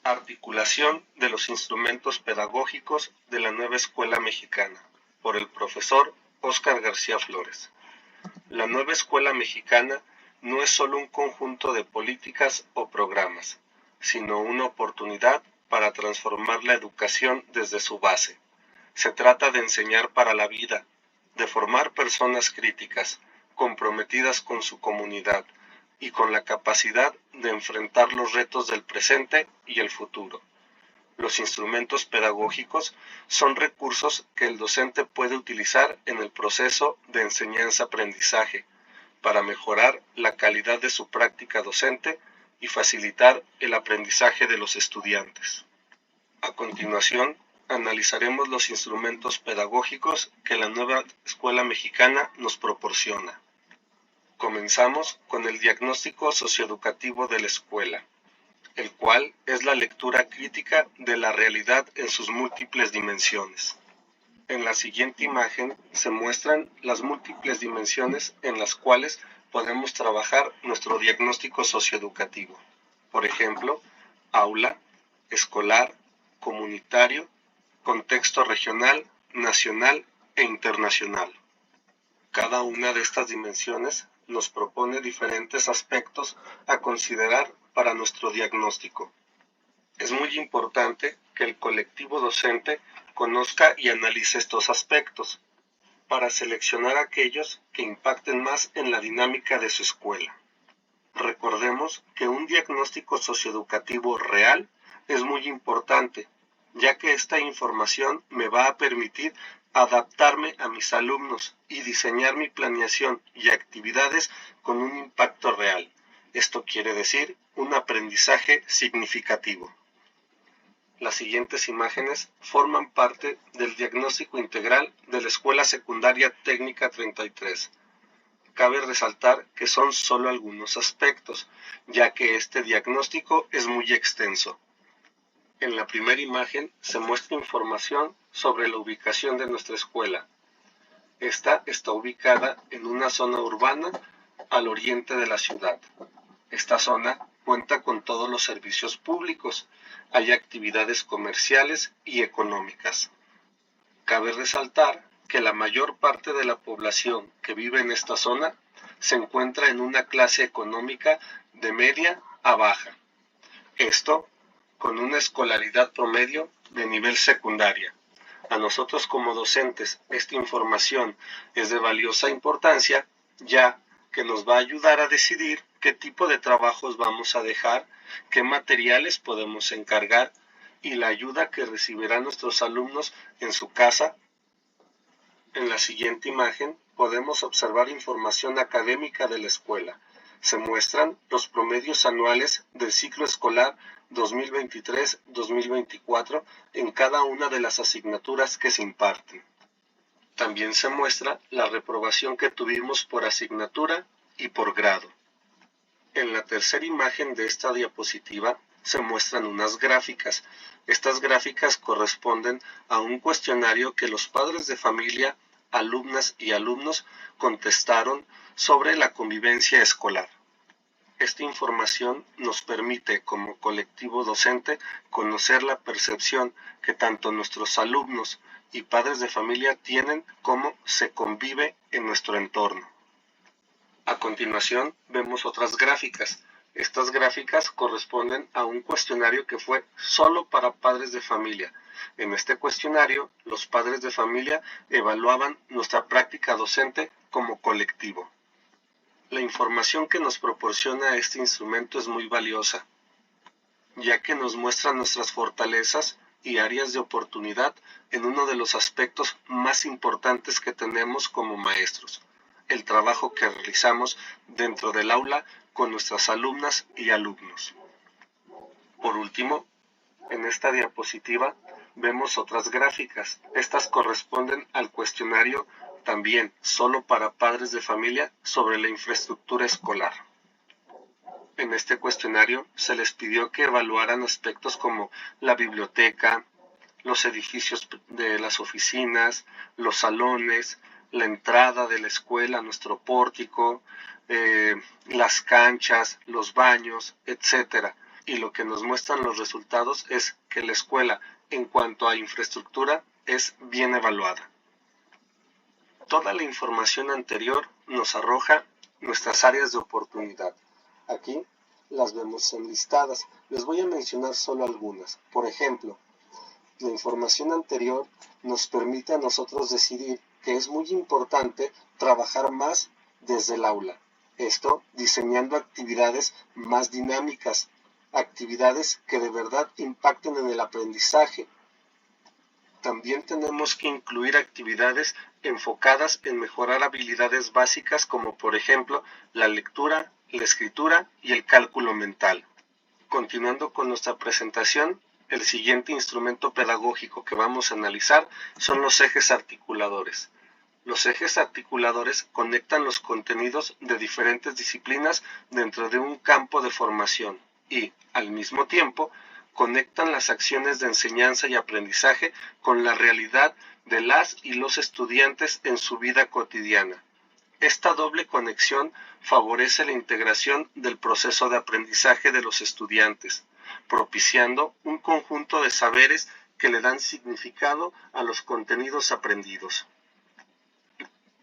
Articulación de los instrumentos pedagógicos de la nueva escuela mexicana, por el profesor Óscar García Flores. La nueva escuela mexicana no es solo un conjunto de políticas o programas, sino una oportunidad para transformar la educación desde su base. Se trata de enseñar para la vida, de formar personas críticas, comprometidas con su comunidad y con la capacidad de enfrentar los retos del presente y el futuro. Los instrumentos pedagógicos son recursos que el docente puede utilizar en el proceso de enseñanza-aprendizaje para mejorar la calidad de su práctica docente y facilitar el aprendizaje de los estudiantes. A continuación, analizaremos los instrumentos pedagógicos que la nueva escuela mexicana nos proporciona. Comenzamos con el diagnóstico socioeducativo de la escuela, el cual es la lectura crítica de la realidad en sus múltiples dimensiones. En la siguiente imagen se muestran las múltiples dimensiones en las cuales podemos trabajar nuestro diagnóstico socioeducativo. Por ejemplo, aula, escolar, comunitario, contexto regional, nacional e internacional. Cada una de estas dimensiones nos propone diferentes aspectos a considerar para nuestro diagnóstico. Es muy importante que el colectivo docente conozca y analice estos aspectos para seleccionar aquellos que impacten más en la dinámica de su escuela. Recordemos que un diagnóstico socioeducativo real es muy importante, ya que esta información me va a permitir adaptarme a mis alumnos y diseñar mi planeación y actividades con un impacto real. Esto quiere decir un aprendizaje significativo. Las siguientes imágenes forman parte del diagnóstico integral de la Escuela Secundaria Técnica 33. Cabe resaltar que son solo algunos aspectos, ya que este diagnóstico es muy extenso. En la primera imagen se muestra información sobre la ubicación de nuestra escuela. Esta está ubicada en una zona urbana al oriente de la ciudad. Esta zona cuenta con todos los servicios públicos. Hay actividades comerciales y económicas. Cabe resaltar que la mayor parte de la población que vive en esta zona se encuentra en una clase económica de media a baja. Esto con una escolaridad promedio de nivel secundaria. A nosotros como docentes esta información es de valiosa importancia, ya que nos va a ayudar a decidir qué tipo de trabajos vamos a dejar, qué materiales podemos encargar y la ayuda que recibirán nuestros alumnos en su casa. En la siguiente imagen podemos observar información académica de la escuela. Se muestran los promedios anuales del ciclo escolar 2023-2024 en cada una de las asignaturas que se imparten. También se muestra la reprobación que tuvimos por asignatura y por grado. En la tercera imagen de esta diapositiva se muestran unas gráficas. Estas gráficas corresponden a un cuestionario que los padres de familia, alumnas y alumnos contestaron sobre la convivencia escolar. Esta información nos permite, como colectivo docente, conocer la percepción que tanto nuestros alumnos y padres de familia tienen cómo se convive en nuestro entorno. A continuación, vemos otras gráficas. Estas gráficas corresponden a un cuestionario que fue solo para padres de familia. En este cuestionario, los padres de familia evaluaban nuestra práctica docente como colectivo. La información que nos proporciona este instrumento es muy valiosa, ya que nos muestra nuestras fortalezas y áreas de oportunidad en uno de los aspectos más importantes que tenemos como maestros, el trabajo que realizamos dentro del aula con nuestras alumnas y alumnos. Por último, en esta diapositiva vemos otras gráficas. Estas corresponden al cuestionario también solo para padres de familia sobre la infraestructura escolar. En este cuestionario se les pidió que evaluaran aspectos como la biblioteca, los edificios de las oficinas, los salones, la entrada de la escuela, nuestro pórtico, las canchas, los baños, etc., y lo que nos muestran los resultados es que la escuela, en cuanto a infraestructura, es bien evaluada. Toda la información anterior nos arroja nuestras áreas de oportunidad. Aquí las vemos enlistadas. Les voy a mencionar solo algunas. Por ejemplo, la información anterior nos permite a nosotros decidir que es muy importante trabajar más desde el aula. Esto diseñando actividades más dinámicas, actividades que de verdad impacten en el aprendizaje. También tenemos que incluir actividades enfocadas en mejorar habilidades básicas como por ejemplo la lectura, la escritura y el cálculo mental. Continuando con nuestra presentación, el siguiente instrumento pedagógico que vamos a analizar son los ejes articuladores. Los ejes articuladores conectan los contenidos de diferentes disciplinas dentro de un campo de formación y, al mismo tiempo, conectan las acciones de enseñanza y aprendizaje con la realidad de las y los estudiantes en su vida cotidiana. Esta doble conexión favorece la integración del proceso de aprendizaje de los estudiantes, propiciando un conjunto de saberes que le dan significado a los contenidos aprendidos.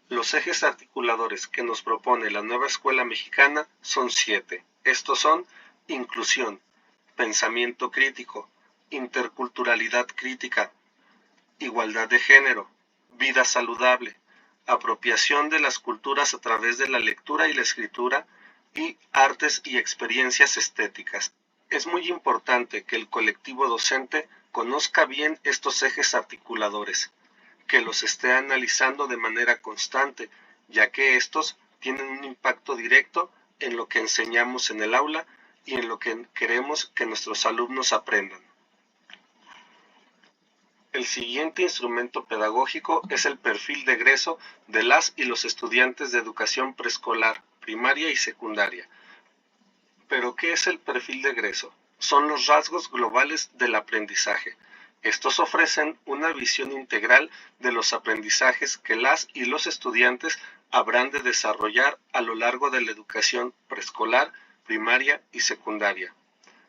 Los ejes articuladores que nos propone la nueva escuela mexicana son 7. Estos son inclusión, pensamiento crítico, interculturalidad crítica, igualdad de género, vida saludable, apropiación de las culturas a través de la lectura y la escritura y artes y experiencias estéticas. Es muy importante que el colectivo docente conozca bien estos ejes articuladores, que los esté analizando de manera constante, ya que estos tienen un impacto directo en lo que enseñamos en el aula y en lo que queremos que nuestros alumnos aprendan. El siguiente instrumento pedagógico es el perfil de egreso de las y los estudiantes de educación preescolar, primaria y secundaria. ¿Pero qué es el perfil de egreso? Son los rasgos globales del aprendizaje. Estos ofrecen una visión integral de los aprendizajes que las y los estudiantes habrán de desarrollar a lo largo de la educación preescolar, primaria y secundaria,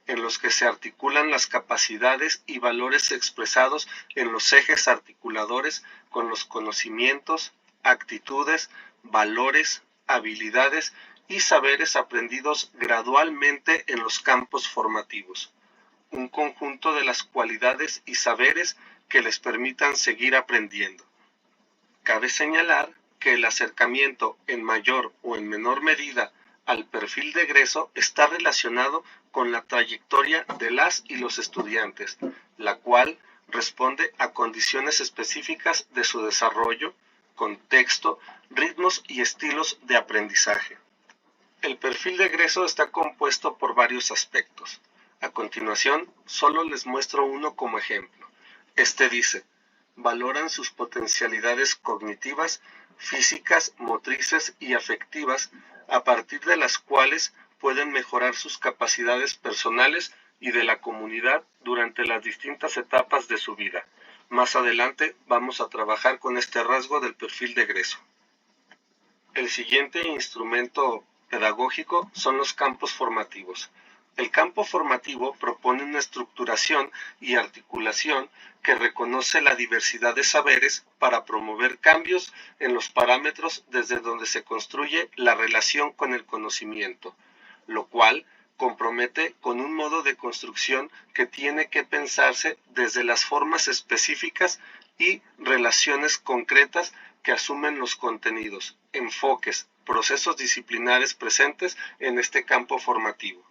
en los que se articulan las capacidades y valores expresados en los ejes articuladores con los conocimientos, actitudes, valores, habilidades y saberes aprendidos gradualmente en los campos formativos. Un conjunto de las cualidades y saberes que les permitan seguir aprendiendo. Cabe señalar que el acercamiento en mayor o en menor medida al perfil de egreso está relacionado con la trayectoria de las y los estudiantes, la cual responde a condiciones específicas de su desarrollo, contexto, ritmos y estilos de aprendizaje. El perfil de egreso está compuesto por varios aspectos. A continuación, solo les muestro uno como ejemplo. Este dice: valoran sus potencialidades cognitivas, físicas, motrices y afectivas, a partir de las cuales pueden mejorar sus capacidades personales y de la comunidad durante las distintas etapas de su vida. Más adelante vamos a trabajar con este rasgo del perfil de egreso. El siguiente instrumento pedagógico son los campos formativos. El campo formativo propone una estructuración y articulación que reconoce la diversidad de saberes para promover cambios en los parámetros desde donde se construye la relación con el conocimiento, lo cual compromete con un modo de construcción que tiene que pensarse desde las formas específicas y relaciones concretas que asumen los contenidos, enfoques, procesos disciplinares presentes en este campo formativo.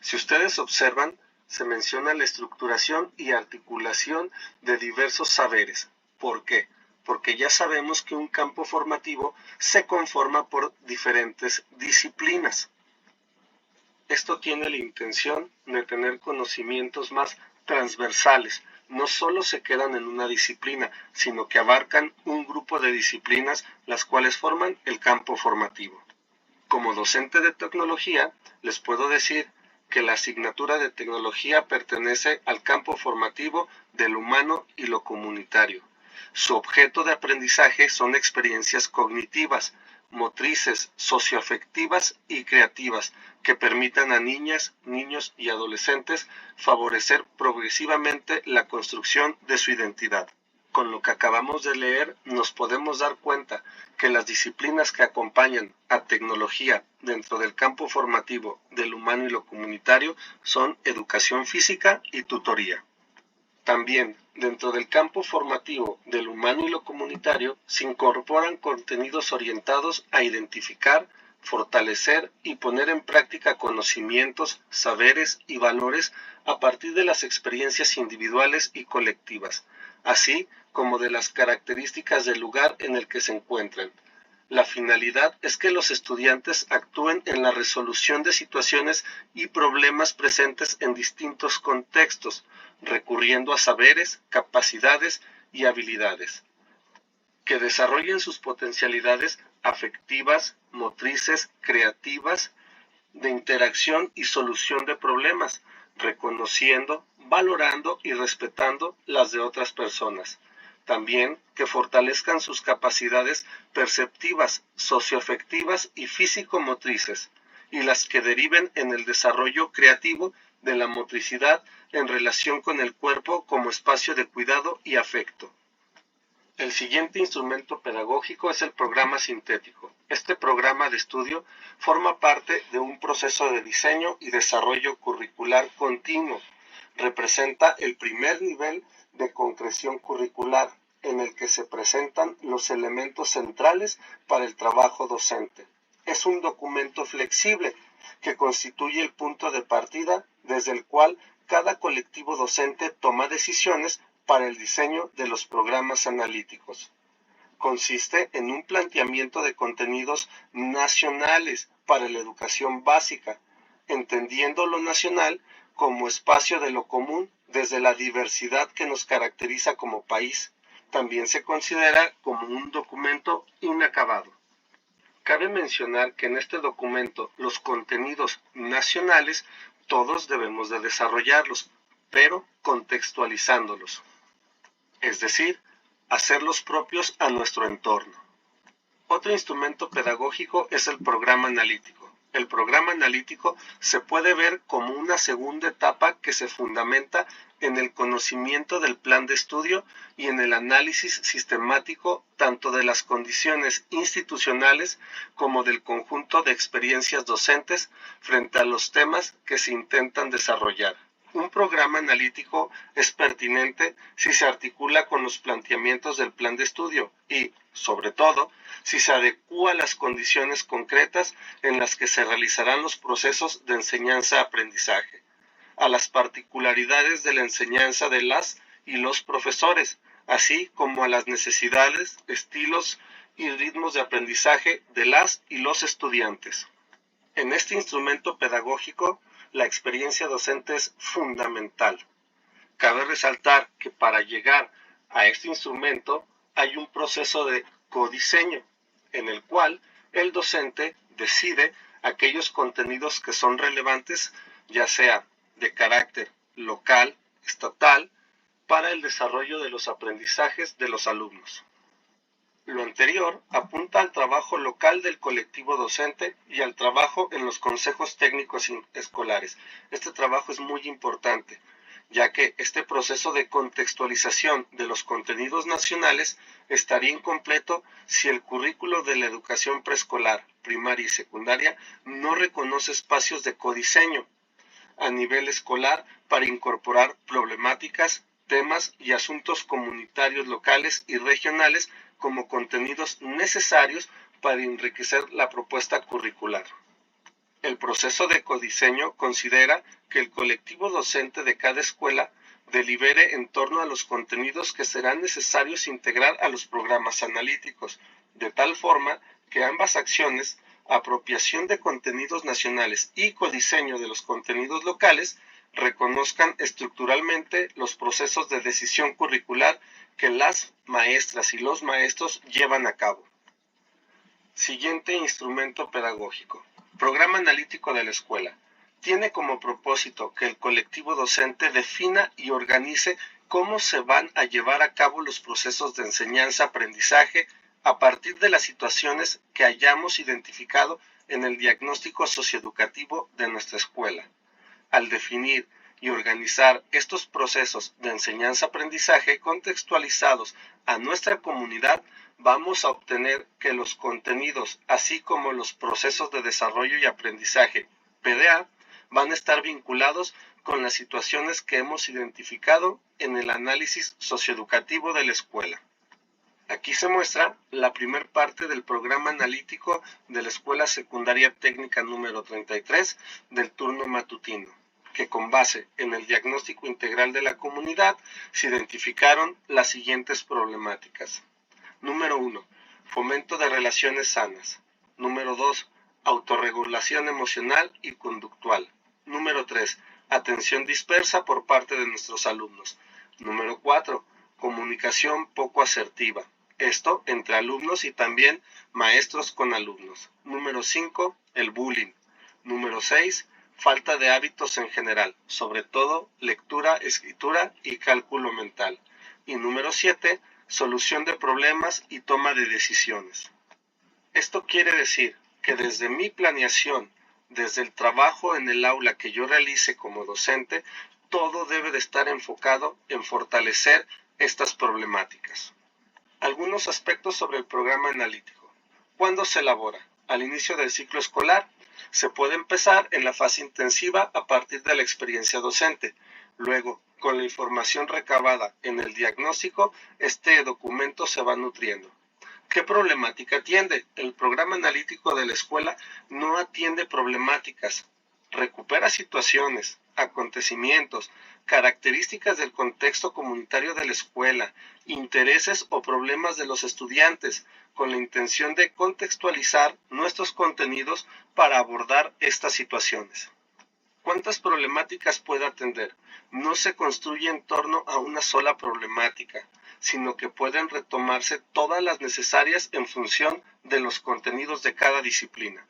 Si ustedes observan, se menciona la estructuración y articulación de diversos saberes. ¿Por qué? Porque ya sabemos que un campo formativo se conforma por diferentes disciplinas. Esto tiene la intención de tener conocimientos más transversales. No solo se quedan en una disciplina, sino que abarcan un grupo de disciplinas las cuales forman el campo formativo. Como docente de tecnología, les puedo decir que la asignatura de tecnología pertenece al campo formativo del humano y lo comunitario. Su objeto de aprendizaje son experiencias cognitivas, motrices, socioafectivas y creativas que permitan a niñas, niños y adolescentes favorecer progresivamente la construcción de su identidad. Con lo que acabamos de leer, nos podemos dar cuenta que las disciplinas que acompañan a tecnología dentro del campo formativo del humano y lo comunitario son educación física y tutoría. También, dentro del campo formativo del humano y lo comunitario, se incorporan contenidos orientados a identificar, fortalecer y poner en práctica conocimientos, saberes y valores a partir de las experiencias individuales y colectivas, así como de las características del lugar en el que se encuentran. La finalidad es que los estudiantes actúen en la resolución de situaciones y problemas presentes en distintos contextos, recurriendo a saberes, capacidades y habilidades, que desarrollen sus potencialidades afectivas, motrices, creativas, de interacción y solución de problemas, reconociendo, valorando y respetando las de otras personas. También que fortalezcan sus capacidades perceptivas, socioafectivas y físico-motrices, y las que deriven en el desarrollo creativo de la motricidad en relación con el cuerpo como espacio de cuidado y afecto. El siguiente instrumento pedagógico es el programa sintético. Este programa de estudio forma parte de un proceso de diseño y desarrollo curricular continuo. Representa el primer nivel de concreción curricular en el que se presentan los elementos centrales para el trabajo docente. Es un documento flexible que constituye el punto de partida desde el cual cada colectivo docente toma decisiones para el diseño de los programas analíticos. Consiste en un planteamiento de contenidos nacionales para la educación básica, entendiendo lo nacional como espacio de lo común desde la diversidad que nos caracteriza como país. También se considera como un documento inacabado. Cabe mencionar que en este documento los contenidos nacionales todos debemos de desarrollarlos, pero contextualizándolos, es decir, hacerlos propios a nuestro entorno. Otro instrumento pedagógico es el programa analítico. El programa analítico se puede ver como una segunda etapa que se fundamenta en el conocimiento del plan de estudio y en el análisis sistemático tanto de las condiciones institucionales como del conjunto de experiencias docentes frente a los temas que se intentan desarrollar. Un programa analítico es pertinente si se articula con los planteamientos del plan de estudio y, sobre todo, si se adecúa a las condiciones concretas en las que se realizarán los procesos de enseñanza-aprendizaje, a las particularidades de la enseñanza de las y los profesores, así como a las necesidades, estilos y ritmos de aprendizaje de las y los estudiantes. En este instrumento pedagógico, la experiencia docente es fundamental. Cabe resaltar que para llegar a este instrumento hay un proceso de codiseño, en el cual el docente decide aquellos contenidos que son relevantes, ya sea de carácter local, estatal, para el desarrollo de los aprendizajes de los alumnos. Lo anterior apunta al trabajo local del colectivo docente y al trabajo en los consejos técnicos escolares. Este trabajo es muy importante, ya que este proceso de contextualización de los contenidos nacionales estaría incompleto si el currículo de la educación preescolar, primaria y secundaria no reconoce espacios de codiseño a nivel escolar para incorporar problemáticas, temas y asuntos comunitarios locales y regionales como contenidos necesarios para enriquecer la propuesta curricular. El proceso de codiseño considera que el colectivo docente de cada escuela delibere en torno a los contenidos que serán necesarios integrar a los programas analíticos, de tal forma que ambas acciones, apropiación de contenidos nacionales y codiseño de los contenidos locales, reconozcan estructuralmente los procesos de decisión curricular que las maestras y los maestros llevan a cabo. Siguiente instrumento pedagógico. Programa analítico de la escuela. Tiene como propósito que el colectivo docente defina y organice cómo se van a llevar a cabo los procesos de enseñanza-aprendizaje a partir de las situaciones que hayamos identificado en el diagnóstico socioeducativo de nuestra escuela. Al definir y organizar estos procesos de enseñanza-aprendizaje contextualizados a nuestra comunidad, vamos a obtener que los contenidos, así como los procesos de desarrollo y aprendizaje PDA, van a estar vinculados con las situaciones que hemos identificado en el análisis socioeducativo de la escuela. Aquí se muestra la primera parte del programa analítico de la Escuela Secundaria Técnica número 33 del turno matutino, que con base en el diagnóstico integral de la comunidad se identificaron las siguientes problemáticas. Número 1. Fomento de relaciones sanas. Número 2. Autorregulación emocional y conductual. Número 3. Atención dispersa por parte de nuestros alumnos. Número 4. Comunicación poco asertiva. Esto entre alumnos y también maestros con alumnos. Número 5. El bullying. Número 6. Falta de hábitos en general, sobre todo lectura, escritura y cálculo mental. Y número 7. Solución de problemas y toma de decisiones. Esto quiere decir que desde mi planeación, desde el trabajo en el aula que yo realice como docente, todo debe de estar enfocado en fortalecer estas problemáticas. Algunos aspectos sobre el programa analítico. ¿Cuándo se elabora? Al inicio del ciclo escolar. Se puede empezar en la fase intensiva a partir de la experiencia docente. Luego, con la información recabada en el diagnóstico, este documento se va nutriendo. ¿Qué problemática atiende? El programa analítico de la escuela no atiende problemáticas. Recupera situaciones, acontecimientos, características del contexto comunitario de la escuela, intereses o problemas de los estudiantes, con la intención de contextualizar nuestros contenidos para abordar estas situaciones. ¿Cuántas problemáticas puede atender? No se construye en torno a una sola problemática, sino que pueden retomarse todas las necesarias en función de los contenidos de cada disciplina.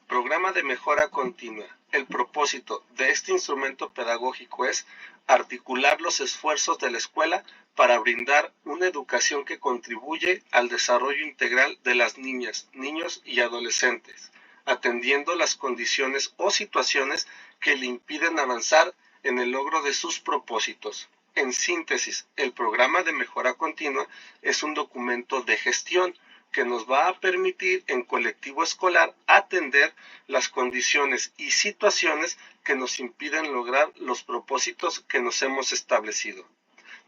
Programa de mejora continua. El propósito de este instrumento pedagógico es articular los esfuerzos de la escuela para brindar una educación que contribuye al desarrollo integral de las niñas, niños y adolescentes, atendiendo las condiciones o situaciones que le impiden avanzar en el logro de sus propósitos. En síntesis, el programa de mejora continua es un documento de gestión que nos va a permitir en colectivo escolar atender las condiciones y situaciones que nos impiden lograr los propósitos que nos hemos establecido.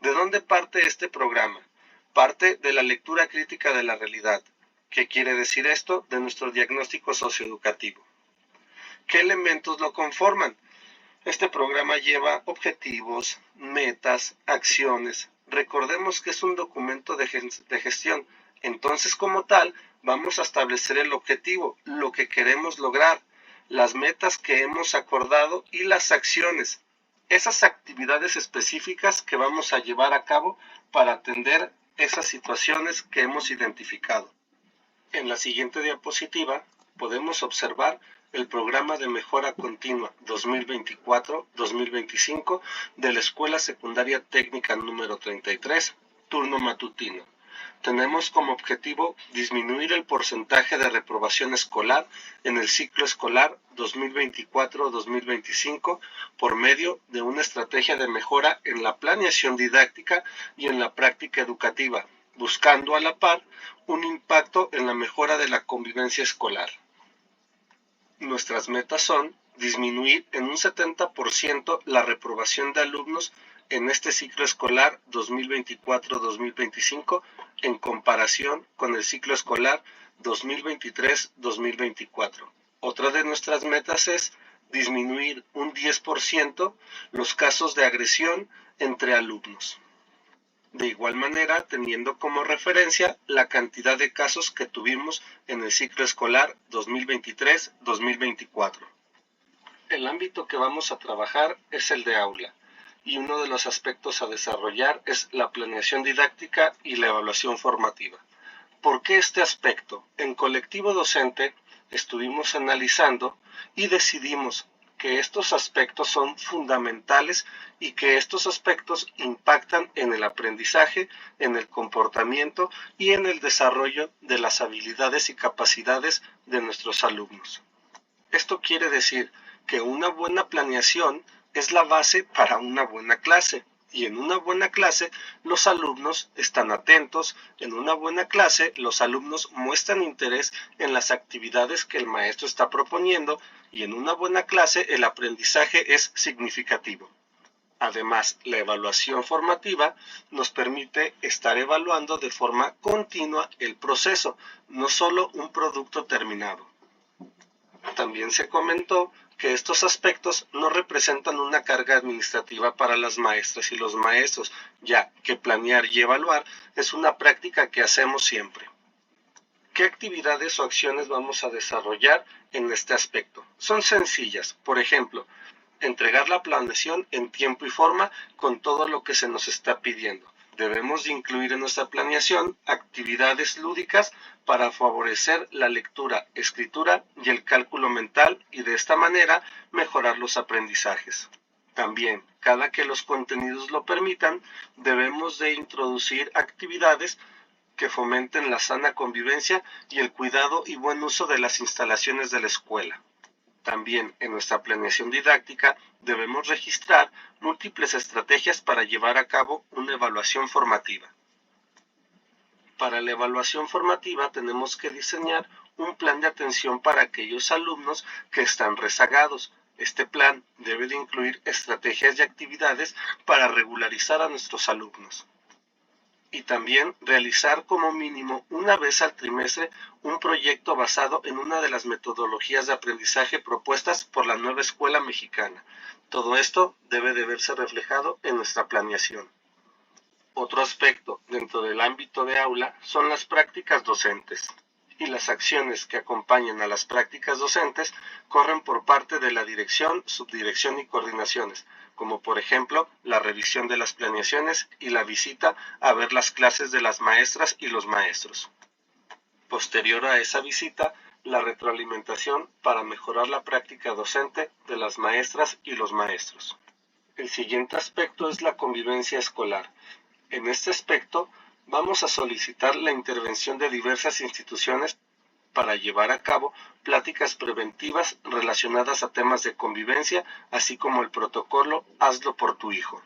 ¿De dónde parte este programa? Parte de la lectura crítica de la realidad. ¿Qué quiere decir esto? De nuestro diagnóstico socioeducativo. ¿Qué elementos lo conforman? Este programa lleva objetivos, metas, acciones. Recordemos que es un documento de gestión. Entonces, como tal, vamos a establecer el objetivo, lo que queremos lograr, las metas que hemos acordado y las acciones, esas actividades específicas que vamos a llevar a cabo para atender esas situaciones que hemos identificado. En la siguiente diapositiva podemos observar el programa de mejora continua 2024-2025 de la Escuela Secundaria Técnica número 33, turno matutino. Tenemos como objetivo disminuir el porcentaje de reprobación escolar en el ciclo escolar 2024-2025 por medio de una estrategia de mejora en la planeación didáctica y en la práctica educativa, buscando a la par un impacto en la mejora de la convivencia escolar. Nuestras metas son disminuir en un 70% la reprobación de alumnos en este ciclo escolar 2024-2025 en comparación con el ciclo escolar 2023-2024. Otra de nuestras metas es disminuir un 10% los casos de agresión entre alumnos. De igual manera, teniendo como referencia la cantidad de casos que tuvimos en el ciclo escolar 2023-2024. El ámbito que vamos a trabajar es el de aula, y uno de los aspectos a desarrollar es la planeación didáctica y la evaluación formativa. ¿Por qué este aspecto? En colectivo docente estuvimos analizando y decidimos que estos aspectos son fundamentales y que estos aspectos impactan en el aprendizaje, en el comportamiento y en el desarrollo de las habilidades y capacidades de nuestros alumnos. Esto quiere decir que una buena planeación es la base para una buena clase. Y en una buena clase los alumnos están atentos, en una buena clase los alumnos muestran interés en las actividades que el maestro está proponiendo y en una buena clase el aprendizaje es significativo. Además, la evaluación formativa nos permite estar evaluando de forma continua el proceso, no solo un producto terminado. También se comentó que estos aspectos no representan una carga administrativa para las maestras y los maestros, ya que planear y evaluar es una práctica que hacemos siempre. ¿Qué actividades o acciones vamos a desarrollar en este aspecto? Son sencillas, por ejemplo, entregar la planeación en tiempo y forma con todo lo que se nos está pidiendo. Debemos de incluir en nuestra planeación actividades lúdicas para favorecer la lectura, escritura y el cálculo mental y de esta manera mejorar los aprendizajes. También, cada que los contenidos lo permitan, debemos de introducir actividades que fomenten la sana convivencia y el cuidado y buen uso de las instalaciones de la escuela. También en nuestra planeación didáctica debemos registrar múltiples estrategias para llevar a cabo una evaluación formativa. Para la evaluación formativa tenemos que diseñar un plan de atención para aquellos alumnos que están rezagados. Este plan debe de incluir estrategias y actividades para regularizar a nuestros alumnos. Y también realizar como mínimo una vez al trimestre un proyecto basado en una de las metodologías de aprendizaje propuestas por la nueva escuela mexicana. Todo esto debe de verse reflejado en nuestra planeación. Otro aspecto dentro del ámbito de aula son las prácticas docentes. Y las acciones que acompañan a las prácticas docentes corren por parte de la dirección, subdirección y coordinaciones, como por ejemplo la revisión de las planeaciones y la visita a ver las clases de las maestras y los maestros. Posterior a esa visita, la retroalimentación para mejorar la práctica docente de las maestras y los maestros. El siguiente aspecto es la convivencia escolar. En este aspecto, vamos a solicitar la intervención de diversas instituciones para llevar a cabo pláticas preventivas relacionadas a temas de convivencia, así como el protocolo Hazlo por tu hijo.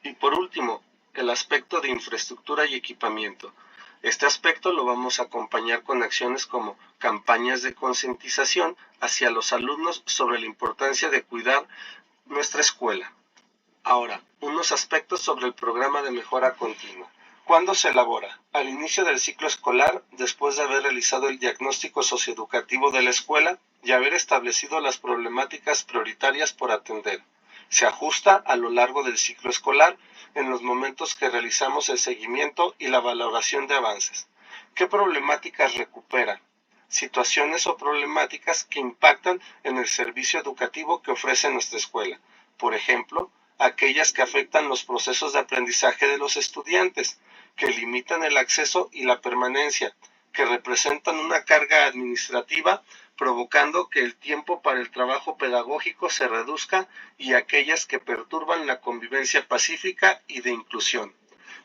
Y por último, el aspecto de infraestructura y equipamiento. Este aspecto lo vamos a acompañar con acciones como campañas de concientización hacia los alumnos sobre la importancia de cuidar nuestra escuela. Ahora, unos aspectos sobre el programa de mejora continua. ¿Cuándo se elabora? Al inicio del ciclo escolar, después de haber realizado el diagnóstico socioeducativo de la escuela y haber establecido las problemáticas prioritarias por atender. Se ajusta a lo largo del ciclo escolar en los momentos que realizamos el seguimiento y la valoración de avances. ¿Qué problemáticas recupera? Situaciones o problemáticas que impactan en el servicio educativo que ofrece nuestra escuela. Por ejemplo, aquellas que afectan los procesos de aprendizaje de los estudiantes, que limitan el acceso y la permanencia, que representan una carga administrativa, provocando que el tiempo para el trabajo pedagógico se reduzca, y aquellas que perturban la convivencia pacífica y de inclusión.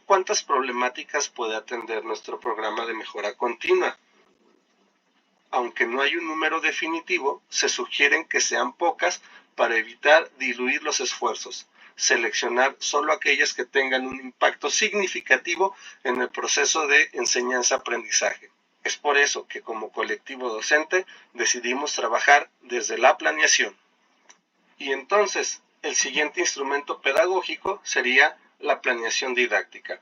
¿Cuántas problemáticas puede atender nuestro programa de mejora continua? Aunque no hay un número definitivo, se sugieren que sean pocas para evitar diluir los esfuerzos. Seleccionar solo aquellas que tengan un impacto significativo en el proceso de enseñanza-aprendizaje. Es por eso que como colectivo docente decidimos trabajar desde la planeación. Y entonces, el siguiente instrumento pedagógico sería la planeación didáctica.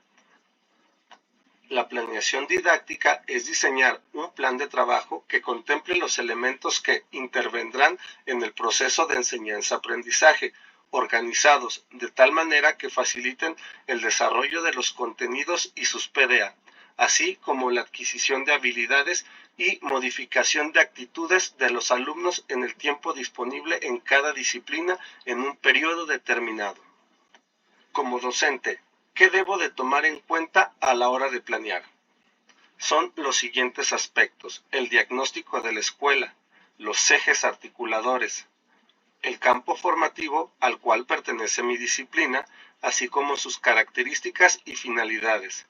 La planeación didáctica es diseñar un plan de trabajo que contemple los elementos que intervendrán en el proceso de enseñanza-aprendizaje, organizados de tal manera que faciliten el desarrollo de los contenidos y sus PDA, así como la adquisición de habilidades y modificación de actitudes de los alumnos en el tiempo disponible en cada disciplina en un periodo determinado. Como docente, ¿qué debo de tomar en cuenta a la hora de planear? Son los siguientes aspectos: el diagnóstico de la escuela, los ejes articuladores, el campo formativo al cual pertenece mi disciplina, así como sus características y finalidades,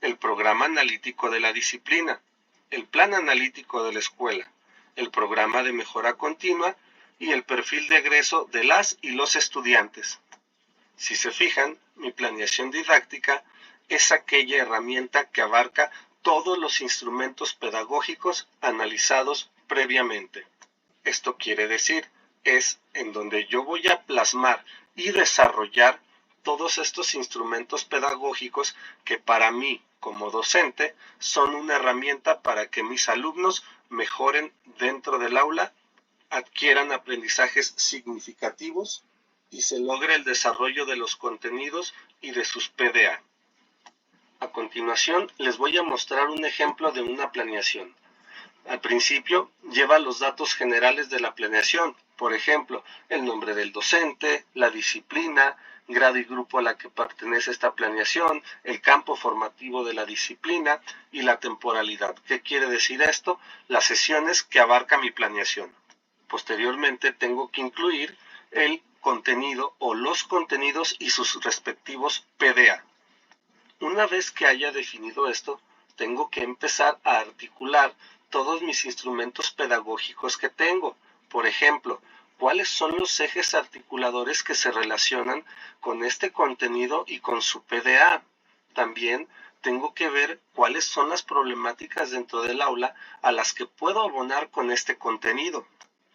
el programa analítico de la disciplina, el plan analítico de la escuela, el programa de mejora continua y el perfil de egreso de las y los estudiantes. Si se fijan, mi planeación didáctica es aquella herramienta que abarca todos los instrumentos pedagógicos analizados previamente. Esto quiere decir, es en donde yo voy a plasmar y desarrollar todos estos instrumentos pedagógicos que para mí, como docente, son una herramienta para que mis alumnos mejoren dentro del aula, adquieran aprendizajes significativos y se logre el desarrollo de los contenidos y de sus PDA. A continuación, les voy a mostrar un ejemplo de una planeación. Al principio, lleva los datos generales de la planeación, por ejemplo, el nombre del docente, la disciplina, grado y grupo a la que pertenece esta planeación, el campo formativo de la disciplina y la temporalidad. ¿Qué quiere decir esto? Las sesiones que abarca mi planeación. Posteriormente, tengo que incluir el contenido o los contenidos y sus respectivos PDA. Una vez que haya definido esto, tengo que empezar a articular todos mis instrumentos pedagógicos que tengo. Por ejemplo, ¿cuáles son los ejes articuladores que se relacionan con este contenido y con su PDA? También tengo que ver cuáles son las problemáticas dentro del aula a las que puedo abonar con este contenido.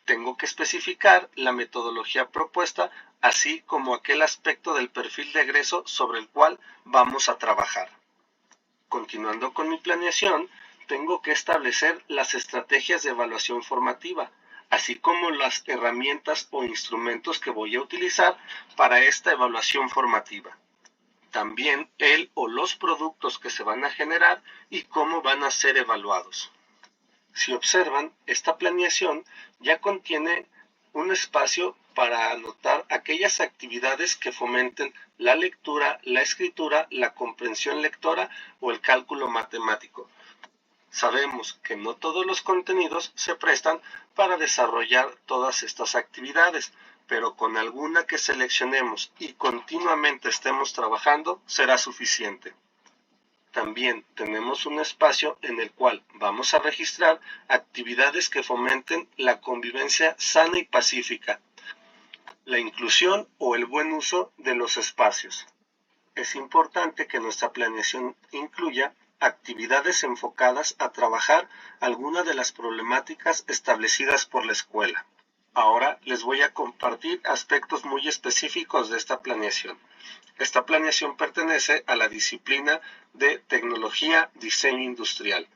Tengo que especificar la metodología propuesta, así como aquel aspecto del perfil de egreso sobre el cual vamos a trabajar. Continuando con mi planeación, tengo que establecer las estrategias de evaluación formativa, así como las herramientas o instrumentos que voy a utilizar para esta evaluación formativa. También el o los productos que se van a generar y cómo van a ser evaluados. Si observan, esta planeación ya contiene un espacio para anotar aquellas actividades que fomenten la lectura, la escritura, la comprensión lectora o el cálculo matemático. Sabemos que no todos los contenidos se prestan para desarrollar todas estas actividades, pero con alguna que seleccionemos y continuamente estemos trabajando será suficiente. También tenemos un espacio en el cual vamos a registrar actividades que fomenten la convivencia sana y pacífica, la inclusión o el buen uso de los espacios. Es importante que nuestra planeación incluya actividades enfocadas a trabajar alguna de las problemáticas establecidas por la escuela. Ahora les voy a compartir aspectos muy específicos de esta planeación. Esta planeación pertenece a la disciplina de Tecnología Diseño Industrial.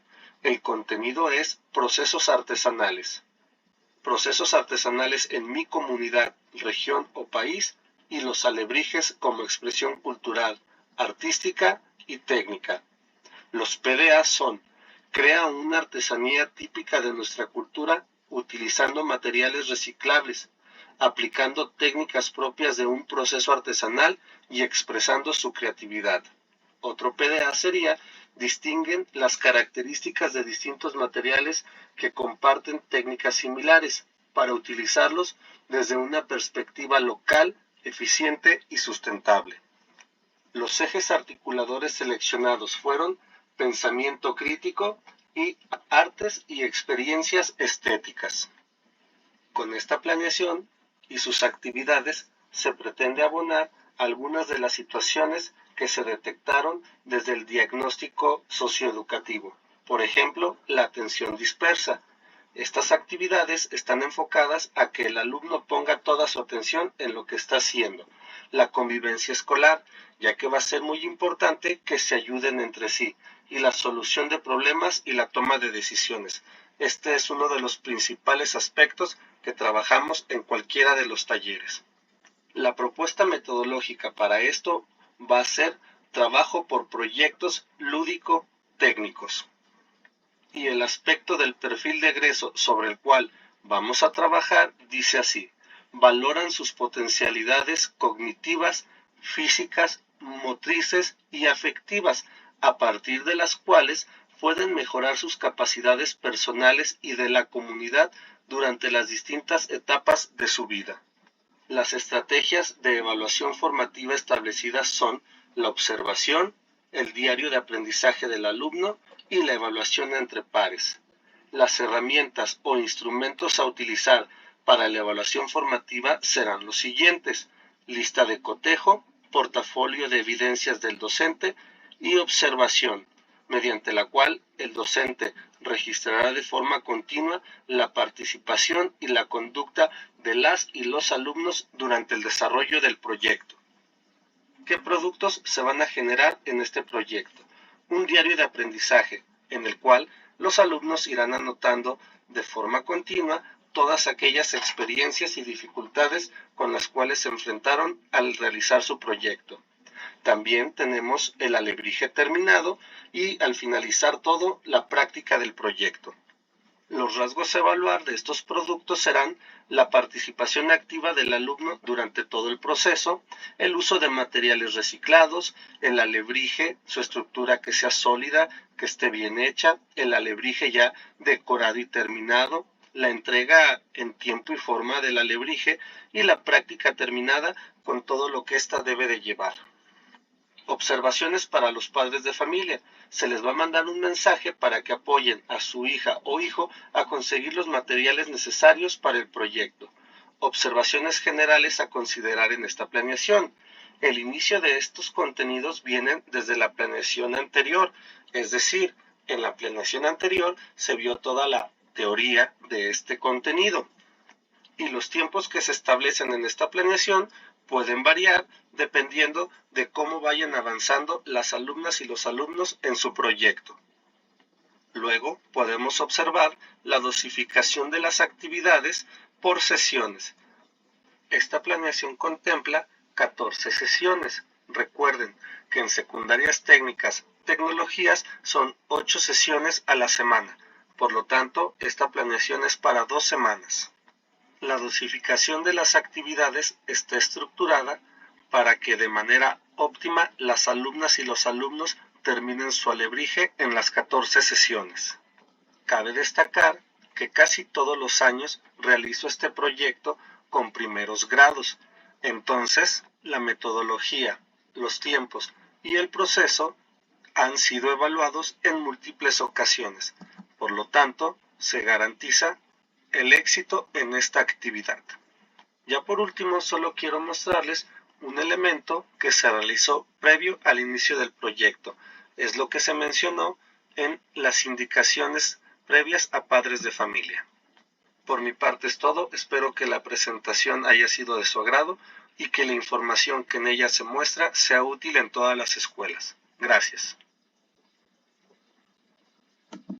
El contenido es procesos artesanales. Procesos artesanales en mi comunidad, región o país y los alebrijes como expresión cultural, artística y técnica. Los PDA son: crea una artesanía típica de nuestra cultura utilizando materiales reciclables, aplicando técnicas propias de un proceso artesanal y expresando su creatividad. Otro PDA sería: distinguen las características de distintos materiales que comparten técnicas similares para utilizarlos desde una perspectiva local, eficiente y sustentable. Los ejes articuladores seleccionados fueron pensamiento crítico y artes y experiencias estéticas. Con esta planeación y sus actividades se pretende abonar algunas de las situaciones que se detectaron desde el diagnóstico socioeducativo. Por ejemplo, la atención dispersa. Estas actividades están enfocadas a que el alumno ponga toda su atención en lo que está haciendo. La convivencia escolar, ya que va a ser muy importante que se ayuden entre sí, y la solución de problemas y la toma de decisiones. Este es uno de los principales aspectos que trabajamos en cualquiera de los talleres. La propuesta metodológica para esto va a ser trabajo por proyectos lúdico-técnicos. Y el aspecto del perfil de egreso sobre el cual vamos a trabajar dice así: valoran sus potencialidades cognitivas, físicas, motrices y afectivas, a partir de las cuales pueden mejorar sus capacidades personales y de la comunidad durante las distintas etapas de su vida. Las estrategias de evaluación formativa establecidas son la observación, el diario de aprendizaje del alumno y la evaluación entre pares. Las herramientas o instrumentos a utilizar para la evaluación formativa serán los siguientes: lista de cotejo, portafolio de evidencias del docente y observación, mediante la cual el docente registrará de forma continua la participación y la conducta de las y los alumnos durante el desarrollo del proyecto. ¿Qué productos se van a generar en este proyecto? Un diario de aprendizaje, en el cual los alumnos irán anotando de forma continua todas aquellas experiencias y dificultades con las cuales se enfrentaron al realizar su proyecto. También tenemos el alebrije terminado y, al finalizar todo, la práctica del proyecto. Los rasgos a evaluar de estos productos serán la participación activa del alumno durante todo el proceso, el uso de materiales reciclados, el alebrije, su estructura que sea sólida, que esté bien hecha, el alebrije ya decorado y terminado, la entrega en tiempo y forma del alebrije y la práctica terminada con todo lo que ésta debe de llevar. Observaciones para los padres de familia. Se les va a mandar un mensaje para que apoyen a su hija o hijo a conseguir los materiales necesarios para el proyecto. Observaciones generales a considerar en esta planeación. El inicio de estos contenidos vienen desde la planeación anterior, es decir, en la planeación anterior se vio toda la teoría de este contenido. Y los tiempos que se establecen en esta planeación pueden variar dependiendo de cómo vayan avanzando las alumnas y los alumnos en su proyecto. Luego podemos observar la dosificación de las actividades por sesiones. Esta planeación contempla 14 sesiones. Recuerden que en secundarias técnicas, tecnologías son 8 sesiones a la semana. Por lo tanto, esta planeación es para 2 semanas. La dosificación de las actividades está estructurada para que de manera óptima las alumnas y los alumnos terminen su alebrije en las 14 sesiones. Cabe destacar que casi todos los años realizo este proyecto con primeros grados. Entonces, la metodología, los tiempos y el proceso han sido evaluados en múltiples ocasiones. Por lo tanto, se garantiza el éxito en esta actividad. Ya por último, solo quiero mostrarles un elemento que se realizó previo al inicio del proyecto. Es lo que se mencionó en las indicaciones previas a padres de familia. Por mi parte es todo. Espero que la presentación haya sido de su agrado y que la información que en ella se muestra sea útil en todas las escuelas. Gracias.